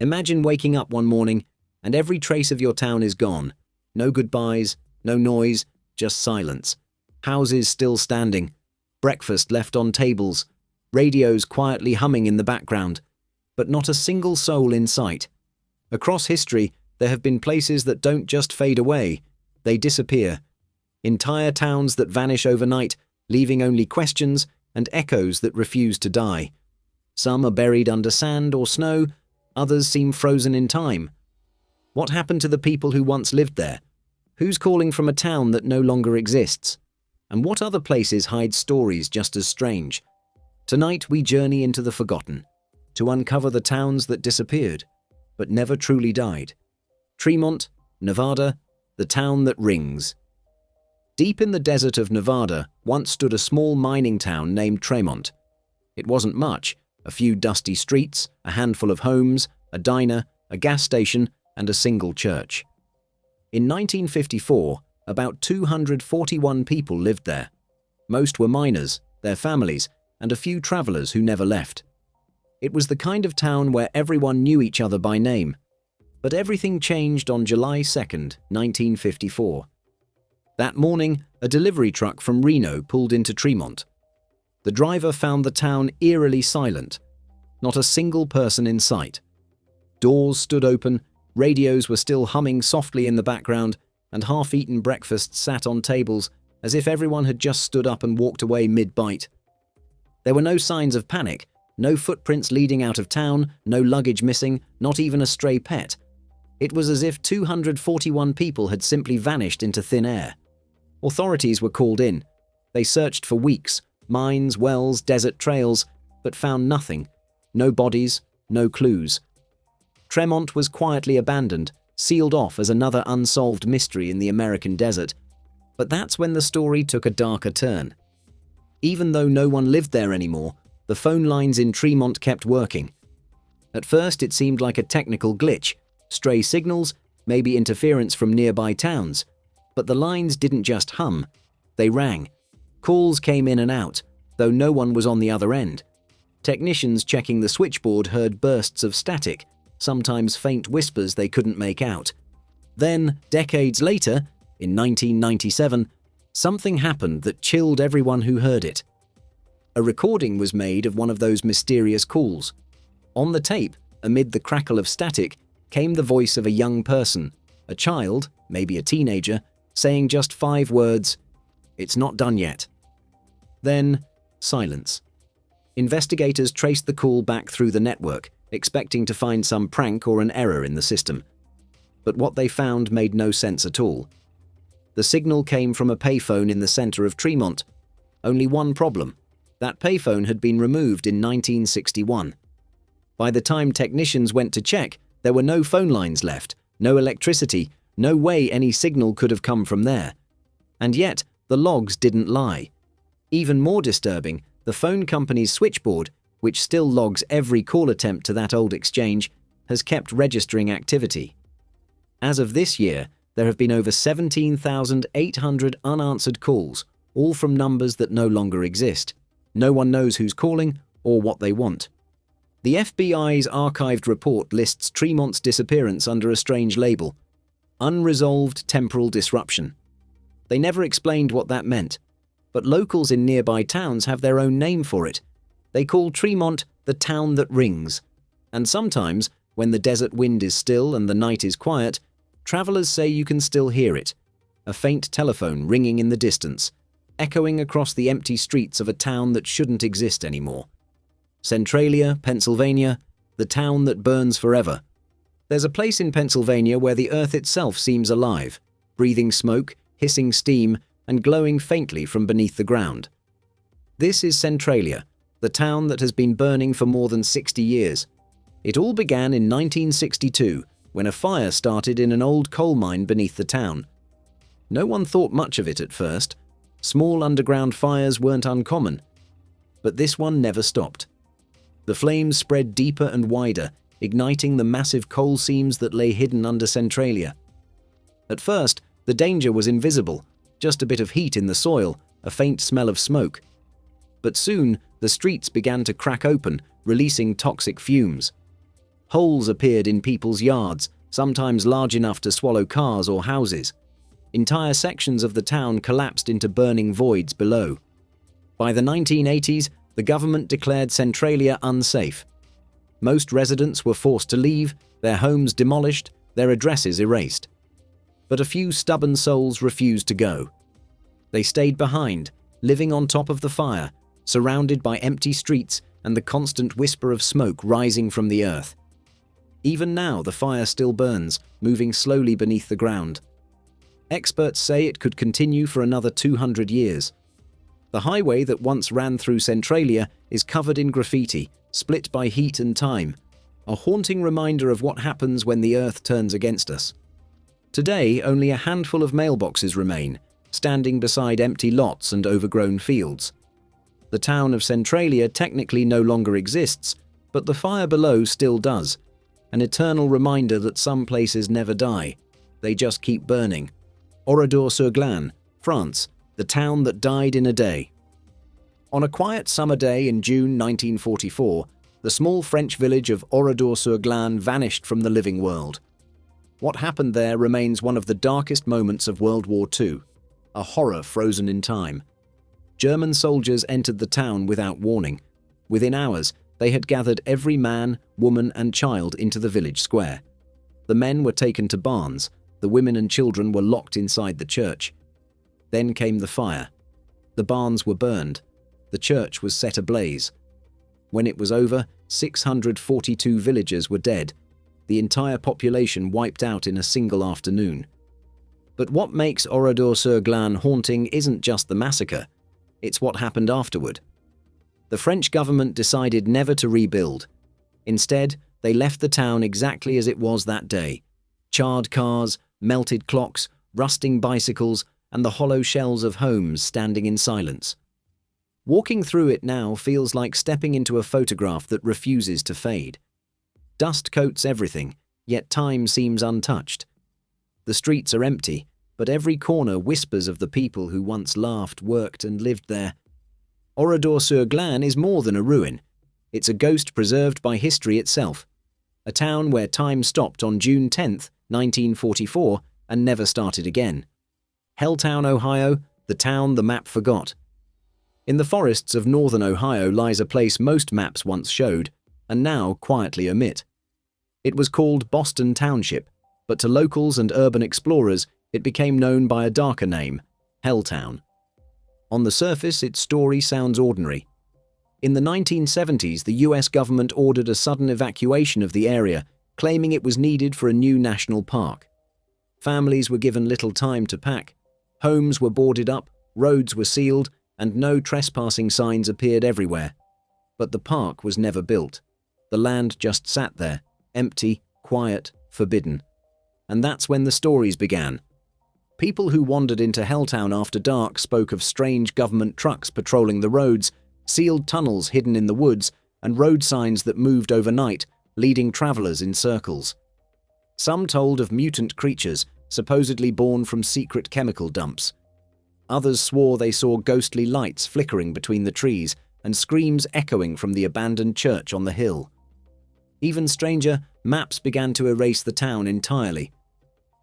Imagine waking up one morning and every trace of your town is gone. No goodbyes, no noise, just silence. Houses still standing, breakfast left on tables, radios quietly humming in the background, but not a single soul in sight. Across history, there have been places that don't just fade away, they disappear. Entire towns that vanish overnight, leaving only questions and echoes that refuse to die. Some are buried under sand or snow, others seem frozen in time. What happened to the people who once lived there? Who's calling from a town that no longer exists? And what other places hide stories just as strange? Tonight we journey into the forgotten, to uncover the towns that disappeared, but never truly died. Tremont, Nevada, the town that rings. Deep in the desert of Nevada once stood a small mining town named Tremont. It wasn't much, a few dusty streets, a handful of homes, a diner, a gas station, and a single church. In 1954, about 241 people lived there. Most were miners, their families, and a few travelers who never left. It was the kind of town where everyone knew each other by name. But everything changed on July 2nd, 1954. That morning, a delivery truck from Reno pulled into Tremont. The driver found the town eerily silent. Not a single person in sight. Doors stood open, radios were still humming softly in the background, and half-eaten breakfasts sat on tables as if everyone had just stood up and walked away mid-bite. There were no signs of panic, no footprints leading out of town, no luggage missing, not even a stray pet. It was as if 241 people had simply vanished into thin air. Authorities were called in. They searched for weeks, mines, wells, desert trails, but found nothing. No bodies, no clues. Tremont was quietly abandoned, sealed off as another unsolved mystery in the American desert. But that's when the story took a darker turn. Even though no one lived there anymore, the phone lines in Tremont kept working. At first it seemed like a technical glitch, stray signals, maybe interference from nearby towns. But the lines didn't just hum, they rang. Calls came in and out, though no one was on the other end. Technicians checking the switchboard heard bursts of static, sometimes faint whispers they couldn't make out. Then, decades later, in 1997, something happened that chilled everyone who heard it. A recording was made of one of those mysterious calls. On the tape, amid the crackle of static, came the voice of a young person, a child, maybe a teenager, saying just 5 words, "It's not done yet." Then, silence. Investigators traced the call back through the network, expecting to find some prank or an error in the system. But what they found made no sense at all. The signal came from a payphone in the center of Tremont. Only one problem. That payphone had been removed in 1961. By the time technicians went to check, there were no phone lines left, no electricity, no way any signal could have come from there. And yet, the logs didn't lie. Even more disturbing, the phone company's switchboard, which still logs every call attempt to that old exchange, has kept registering activity. As of this year, there have been over 17,800 unanswered calls, all from numbers that no longer exist. No one knows who's calling or what they want. The FBI's archived report lists Tremont's disappearance under a strange label: unresolved temporal disruption. They never explained what that meant, but locals in nearby towns have their own name for it. They call Tremont the town that rings. And sometimes, when the desert wind is still and the night is quiet, travelers say you can still hear it, a faint telephone ringing in the distance, echoing across the empty streets of a town that shouldn't exist anymore. Centralia, Pennsylvania, the town that burns forever. There's a place in Pennsylvania where the earth itself seems alive, breathing smoke, hissing steam, and glowing faintly from beneath the ground. This is Centralia, the town that has been burning for more than 60 years. It all began in 1962, when a fire started in an old coal mine beneath the town. No one thought much of it at first. Small underground fires weren't uncommon. But this one never stopped. The flames spread deeper and wider, igniting the massive coal seams that lay hidden under Centralia. At first, the danger was invisible, just a bit of heat in the soil, a faint smell of smoke. But soon, the streets began to crack open, releasing toxic fumes. Holes appeared in people's yards, sometimes large enough to swallow cars or houses. Entire sections of the town collapsed into burning voids below. By the 1980s, the government declared Centralia unsafe. Most residents were forced to leave, their homes demolished, their addresses erased. But a few stubborn souls refused to go. They stayed behind, living on top of the fire, surrounded by empty streets and the constant whisper of smoke rising from the earth. Even now, the fire still burns, moving slowly beneath the ground. Experts say it could continue for another 200 years. The highway that once ran through Centralia is covered in graffiti, split by heat and time, a haunting reminder of what happens when the earth turns against us. Today, only a handful of mailboxes remain, standing beside empty lots and overgrown fields. The town of Centralia technically no longer exists, but the fire below still does, an eternal reminder that some places never die, they just keep burning. Oradour-sur-Glane, France, the town that died in a day. On a quiet summer day in June 1944, the small French village of Oradour-sur-Glane vanished from the living world. What happened there remains one of the darkest moments of World War II, a horror frozen in time. German soldiers entered the town without warning. Within hours, they had gathered every man, woman, and child into the village square. The men were taken to barns, the women and children were locked inside the church. Then came the fire. The barns were burned. The church was set ablaze. When it was over, 642 villagers were dead, the entire population wiped out in a single afternoon. But what makes Oradour-sur-Glane haunting isn't just the massacre, it's what happened afterward. The French government decided never to rebuild. Instead, they left the town exactly as it was that day. Charred cars, melted clocks, rusting bicycles, and the hollow shells of homes standing in silence. Walking through it now feels like stepping into a photograph that refuses to fade. Dust coats everything, yet time seems untouched. The streets are empty, but every corner whispers of the people who once laughed, worked, and lived there. Oradour-sur-Glane is more than a ruin. It's a ghost preserved by history itself. A town where time stopped on June 10, 1944, and never started again. Helltown, Ohio, the town the map forgot. In the forests of northern Ohio lies a place most maps once showed, and now quietly omit. It was called Boston Township, but to locals and urban explorers, it became known by a darker name, Helltown. On the surface, its story sounds ordinary. In the 1970s, the US government ordered a sudden evacuation of the area, claiming it was needed for a new national park. Families were given little time to pack. Homes were boarded up, roads were sealed, and no trespassing signs appeared everywhere. But the park was never built. The land just sat there, empty, quiet, forbidden. And that's when the stories began. People who wandered into Helltown after dark spoke of strange government trucks patrolling the roads, sealed tunnels hidden in the woods, and road signs that moved overnight, leading travelers in circles. Some told of mutant creatures, supposedly born from secret chemical dumps. Others swore they saw ghostly lights flickering between the trees and screams echoing from the abandoned church on the hill. Even stranger, maps began to erase the town entirely.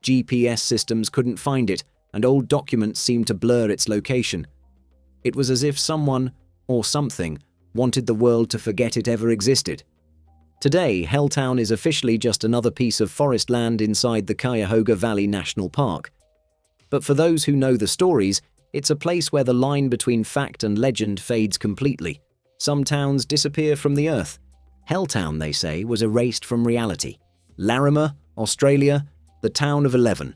GPS systems couldn't find it, and old documents seemed to blur its location. It was as if someone, or something, wanted the world to forget it ever existed. Today, Helltown is officially just another piece of forest land inside the Cuyahoga Valley National Park. But for those who know the stories, it's a place where the line between fact and legend fades completely. Some towns disappear from the earth. Helltown, they say, was erased from reality. Larrimah, Australia, the town of 11.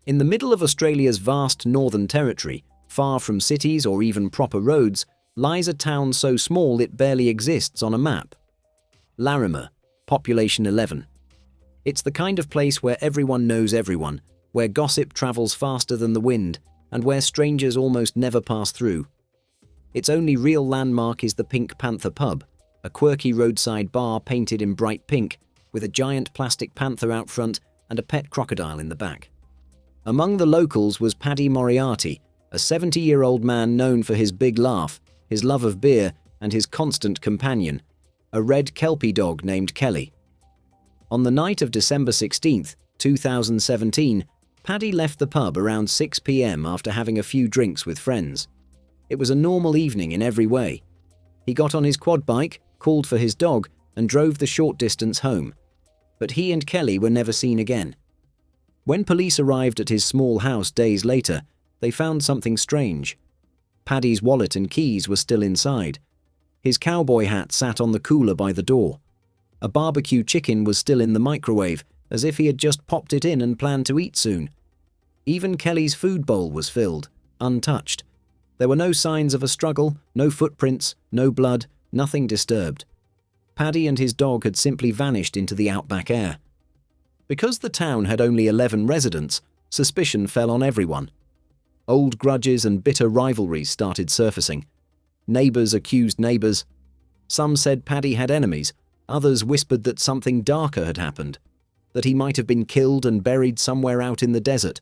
In the middle of Australia's vast northern territory, far from cities or even proper roads, lies a town so small it barely exists on a map. Larrimah, population 11. It's the kind of place where everyone knows everyone, where gossip travels faster than the wind, and where strangers almost never pass through. Its only real landmark is the Pink Panther pub, a quirky roadside bar painted in bright pink, with a giant plastic panther out front and a pet crocodile in the back. Among the locals was Paddy Moriarty, a 70-year-old man known for his big laugh, his love of beer, and his constant companion, a red Kelpie dog named Kelly. On the night of December 16, 2017, Paddy left the pub around 6 p.m. after having a few drinks with friends. It was a normal evening in every way. He got on his quad bike, called for his dog, and drove the short distance home. But he and Kelly were never seen again. When police arrived at his small house days later, they found something strange. Paddy's wallet and keys were still inside. His cowboy hat sat on the cooler by the door. A barbecue chicken was still in the microwave, as if he had just popped it in and planned to eat soon. Even Kelly's food bowl was filled, untouched. There were no signs of a struggle, no footprints, no blood, nothing disturbed. Paddy and his dog had simply vanished into the outback air. Because the town had only 11 residents, suspicion fell on everyone. Old grudges and bitter rivalries started surfacing. Neighbours accused neighbours. Some said Paddy had enemies, others whispered that something darker had happened, that he might have been killed and buried somewhere out in the desert.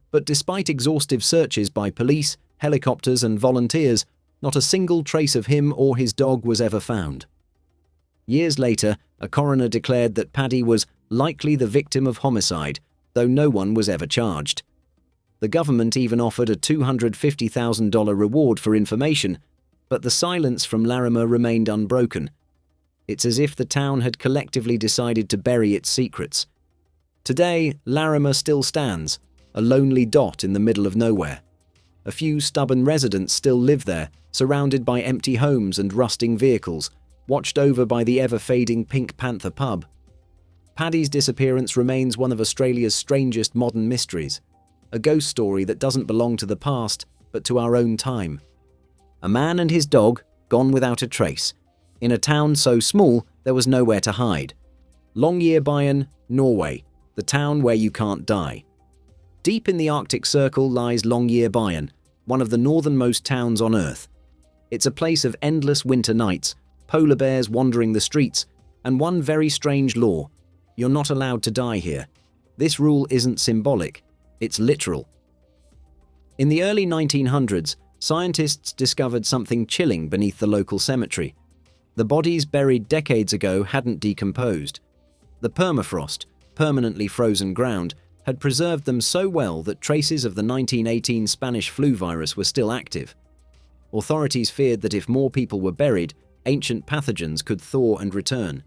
But despite exhaustive searches by police, helicopters and volunteers, not a single trace of him or his dog was ever found. Years later, a coroner declared that Paddy was likely the victim of homicide, though no one was ever charged. The government even offered a $250,000 reward for information, but the silence from Larrimah remained unbroken. It's as if the town had collectively decided to bury its secrets. Today, Larrimah still stands, a lonely dot in the middle of nowhere. A few stubborn residents still live there, surrounded by empty homes and rusting vehicles, watched over by the ever-fading Pink Panther pub. Paddy's disappearance remains one of Australia's strangest modern mysteries, a ghost story that doesn't belong to the past, but to our own time. A man and his dog, gone without a trace, in a town so small there was nowhere to hide. Larrimah, Norway, the town where you can't die. Deep in the Arctic Circle lies Larrimah, one of the northernmost towns on Earth. It's a place of endless winter nights, polar bears wandering the streets, and one very strange law: you're not allowed to die here. This rule isn't symbolic, it's literal. In the early 1900s, scientists discovered something chilling beneath the local cemetery. The bodies buried decades ago hadn't decomposed. The permafrost, permanently frozen ground, had preserved them so well that traces of the 1918 Spanish flu virus were still active. Authorities feared that if more people were buried, ancient pathogens could thaw and return.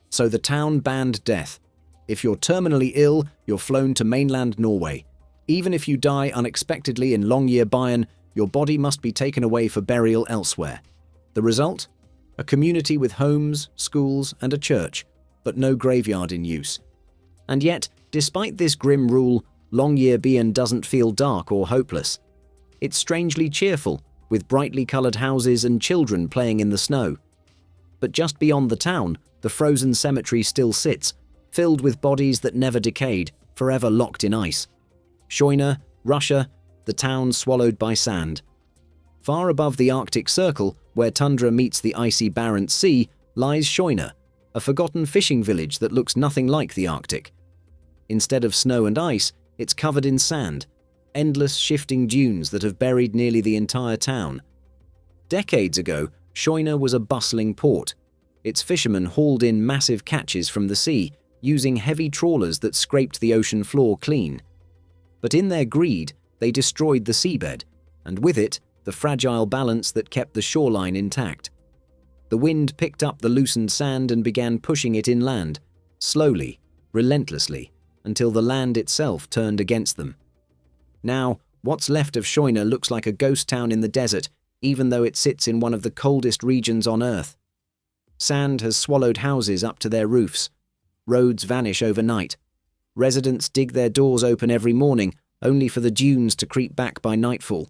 So the town banned death. If you're terminally ill, you're flown to mainland Norway. Even if you die unexpectedly in Larrimah, your body must be taken away for burial elsewhere. The result? A community with homes, schools, and a church, but no graveyard in use. And yet, despite this grim rule, Larrimah doesn't feel dark or hopeless. It's strangely cheerful, with brightly coloured houses and children playing in the snow. But just beyond the town, the frozen cemetery still sits, filled with bodies that never decayed, forever locked in ice. Schoine, Russia, the town swallowed by sand. Far above the Arctic Circle, where tundra meets the icy Barents Sea, lies Schoine, a forgotten fishing village that looks nothing like the Arctic. Instead of snow and ice, it's covered in sand, endless shifting dunes that have buried nearly the entire town. Decades ago, Schoine was a bustling port. Its fishermen hauled in massive catches from the sea, using heavy trawlers that scraped the ocean floor clean. But in their greed, they destroyed the seabed, and with it, the fragile balance that kept the shoreline intact. The wind picked up the loosened sand and began pushing it inland, slowly, relentlessly, until the land itself turned against them. Now, what's left of Schoine looks like a ghost town in the desert, even though it sits in one of the coldest regions on Earth. Sand has swallowed houses up to their roofs. Roads vanish overnight. Residents dig their doors open every morning, only for the dunes to creep back by nightfall.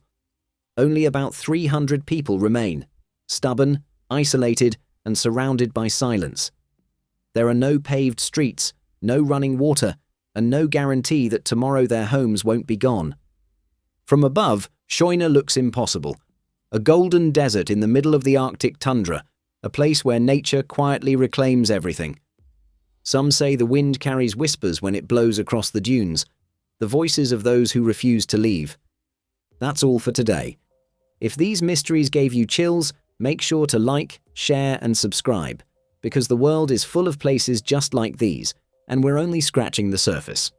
Only about 300 people remain, stubborn, isolated, and surrounded by silence. There are no paved streets, no running water, and no guarantee that tomorrow their homes won't be gone. From above, Schoine looks impossible. A golden desert in the middle of the Arctic tundra, a place where nature quietly reclaims everything. Some say the wind carries whispers when it blows across the dunes, the voices of those who refuse to leave. That's all for today. If these mysteries gave you chills, make sure to like, share, and subscribe. because the world is full of places just like these, and we're only scratching the surface.